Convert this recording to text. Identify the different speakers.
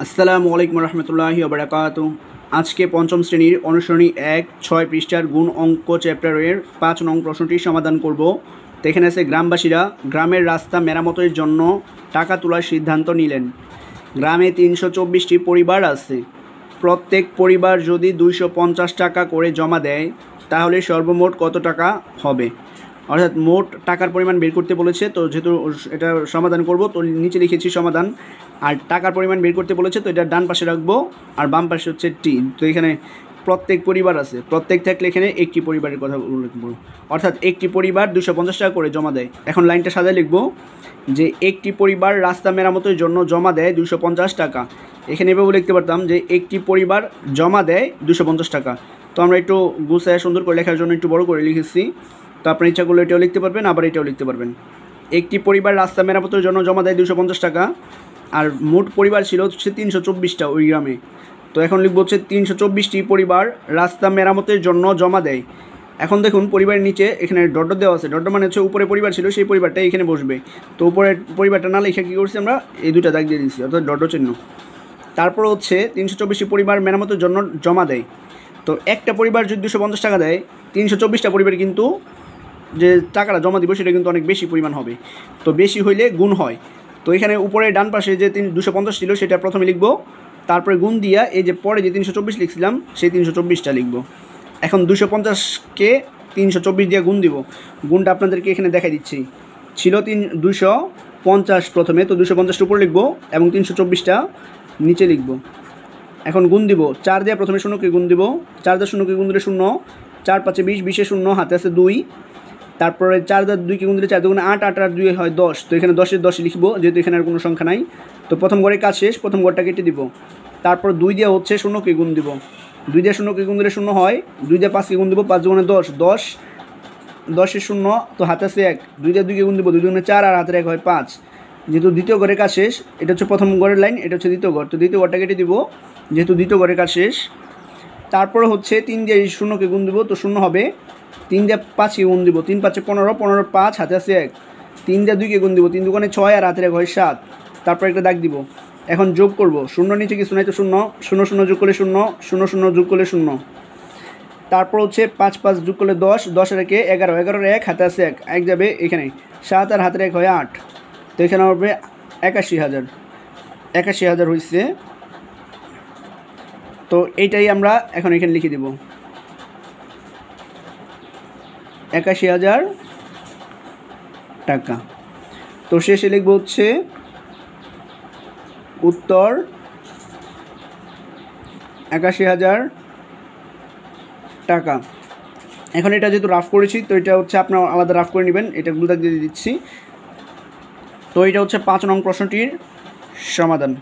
Speaker 1: আসসালামু আলাইকুম রহমতুল্লাহি ওয়া বারাকাতুহু। আজকে পঞ্চম শ্রেণীর অনুসরণী 1-6 পৃষ্ঠার গুণ অঙ্ক চ্যাপ্টারের 5 নং প্রশ্নটির সমাধান করব। তো এখানে আছে গ্রামবাসীরা গ্রামের রাস্তা মেরামতের জন্য টাকা তোলার সিদ্ধান্ত নিলেন। গ্রামে 324টি পরিবার আছে। প্রত্যেক পরিবার যদি 250 টাকা করে জমা দেয় তাহলে সর্বমোট কত টাকা হবে? অর্থাৎ মোট টাকার পরিমাণ বের করতে বলেছে। তো যেহেতু এটা সমাধান করব, তো নিচে লিখেছি সমাধান। আর টাকার পরিমাণ বের করতে বলেছে, তো এটা ডান পাশে রাখবো আর বাম পাশে হচ্ছে টি। তো এখানে প্রত্যেক পরিবার আছে, প্রত্যেক থাকলে এখানে একটি পরিবারের কথা উল্লেখ করব। অর্থাৎ একটি পরিবার 250 টাকা করে জমা দেয়। এখন লাইনটা সাজায় লিখব যে একটি পরিবার রাস্তা মেরামতের জন্য জমা দেয় 250 টাকা। এখানে এভাবে লিখতে পারতাম যে একটি পরিবার জমা দেয় 250 টাকা। তো আমরা একটু গুছায় সুন্দর করে লেখার জন্য একটু বড় করে লিখেছি। তো আপনার ইচ্ছা করলে এটাও লিখতে পারবেন, আবার এটাও লিখতে পারবেন। একটি পরিবার রাস্তা মেরামতের জন্য জমা দেয় 250 টাকা। আর মোট পরিবার ছিল হচ্ছে 324টা ওই গ্রামে। তো এখন লিখব হচ্ছে 324টি পরিবার রাস্তা মেরামতের জন্য জমা দেয়। এখন দেখুন পরিবারের নিচে এখানে ডট দেওয়া আছে। ডট মানে হচ্ছে উপরে পরিবার ছিল, সেই পরিবারটা এখানে বসবে। তো উপরের পরিবারটা না লিখে কী করছি আমরা, এই দুটা দাগ দিয়ে দিচ্ছি, অর্থাৎ ডট চিহ্ন। তারপর হচ্ছে 324টি পরিবার মেরামতের জন্য জমা দেয়। তো একটা পরিবার যদি 250 টাকা দেয়, 324টা পরিবার কিন্তু যে টাকাটা জমা দিব সেটা কিন্তু অনেক বেশি পরিমাণ হবে। তো বেশি হইলে গুণ হয়। তো এখানে উপরে ডান পাশে যে 250 ছিল সেটা প্রথমে লিখব, তারপরে গুণ দিয়া এই যে পরে যে 324 লিখছিলাম সেই 324টা লিখব। এখন 250কে 324 দিয়ে গুণ দিব। গুণটা আপনাদেরকে এখানে দেখাই দিচ্ছি। ছিল 250 প্রথমে, তো 250টার উপরে লিখব এবং 324টা নিচে লিখব। এখন গুণ দিব 4 দিয়ে, প্রথমে 0কে গুণ দিব। 4 দিয়ে 0কে গুণ দিলে 0, 4 5 20, 20-এ 0, হাতে আছে 2। তারপরে 4 দিয়ে 2কে গুণ দিলে 4 2 8, 8 আর 2 হয় 10। তো এখানে 10-এর 10 লিখব, যেহেতু এখানে আর কোনো সংখ্যা নাই। তো প্রথম ঘরের কাজ শেষ, প্রথম ঘরটা কেটে দিব। তারপর 2 দিয়ে হচ্ছে 0কে গুণ দিব। 2 দিয়ে 0কে গুণ দিলে 0 হয়। 2 দিয়ে 5কে গুণ দিব, 5 দুগুণে 10, 10 10-এর 0, তো হাতে আছে 1। 2 দিয়ে 2কে গুণ দিব, 2 দুগুণে 4 আর হাতের 1 হয় 5। যেহেতু দ্বিতীয় ঘরের কাজ শেষ, এটা হচ্ছে প্রথম ঘরের লাইন, এটা হচ্ছে দ্বিতীয় ঘর। তো দ্বিতীয় ঘরটা কেটে দিব, যেহেতু দ্বিতীয় ঘরের কাজ শেষ। তারপরে হচ্ছে 3 দিয়ে 0কে গুণ দিব, তো 0 হবে। 3 দিয়ে 5কে গুণ দিব, 3 5 15, 15 5, হাতে আছে 1। 3 দিয়ে 2কে গুণ দিব, 3 দুগুণে 6 আর হাতের 1 হয় 7। তারপর একটা দাগ দিব। এখন যোগ করব, 0 নিচে কিছু নাই, তো 0 0 0 যোগ করলে 0, 0 0 যোগ করলে 0। তারপর হচ্ছে 5 5 যোগ করলে 10, 10 আর 1 11, 11-এর 1, হাতে আছে 1, 1 যাবে এখানে, 7 আর হাতের 1 হয় 8। তো এখানে হবে 81,000। 81,000 হয়েছে। তো এইটাই আমরা এখন এখানে লিখে দেব, 81,000 টাকা। তো শেষে লিখব হচ্ছে উত্তর 81,000 টাকা। এখন এটা যেহেতু রাফ করেছি, তো এটা হচ্ছে আপনার আলাদা রাফ করে নেবেন। এটা গুলো দিয়ে দিচ্ছি। তো এটা হচ্ছে 5 নং প্রশ্নটির সমাধান।